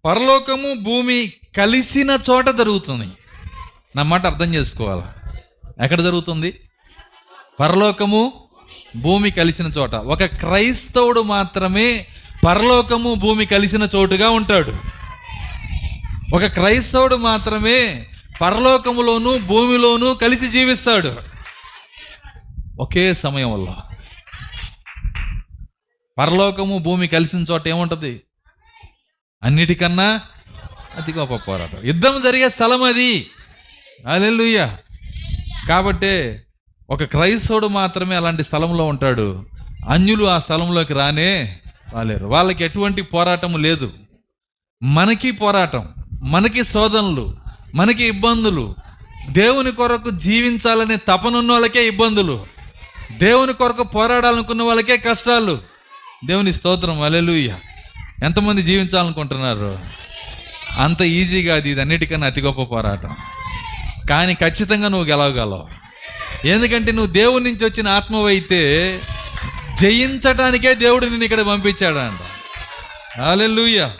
పరలోకము భూమి కలిసిన చోట జరుగుతుంది. నా మాట అర్థం చేసుకోవాలి. ఎక్కడ జరుగుతుంది? పరలోకము భూమి కలిసిన చోట. ఒక క్రైస్తవుడు మాత్రమే పరలోకము భూమి కలిసిన చోటుగా ఉంటాడు. ఒక క్రైస్తవుడు మాత్రమే పరలోకములోను భూమిలోను కలిసి జీవిస్తాడు ఒకే సమయంలో. పరలోకము భూమి కలిసిన చోట ఏముంటుంది? అన్నిటికన్నా అతి గొప్ప పోరాటం, యుద్ధం జరిగే స్థలం అది. హల్లెలూయా. కాబట్టే ఒక క్రైస్తవుడు మాత్రమే అలాంటి స్థలంలో ఉంటాడు. అన్యులు ఆ స్థలంలోకి రాలేరు. వాళ్ళకి ఎటువంటి పోరాటం లేదు. మనకి పోరాటం, మనకి శోధనలు, మనకి ఇబ్బందులు. దేవుని కొరకు జీవించాలనే తపనున్న వాళ్ళకే ఇబ్బందులు, దేవుని కొరకు పోరాడాలనుకున్న వాళ్ళకే కష్టాలు. దేవుని స్తోత్రం. హల్లెలూయా. ఎంతమంది జీవించాలనుకుంటున్నారు? అంత ఈజీగా అది ఇది అన్నిటికన్నా అతి గొప్ప పోరాటం. కానీ ఖచ్చితంగా నువ్వు గెలవగలవు. ఎందుకంటే నువ్వు దేవుడి నుంచి వచ్చిన ఆత్మవైతే జయించటానికే దేవుడు నిన్ను ఇక్కడ పంపించాడంట. హల్లెలూయా.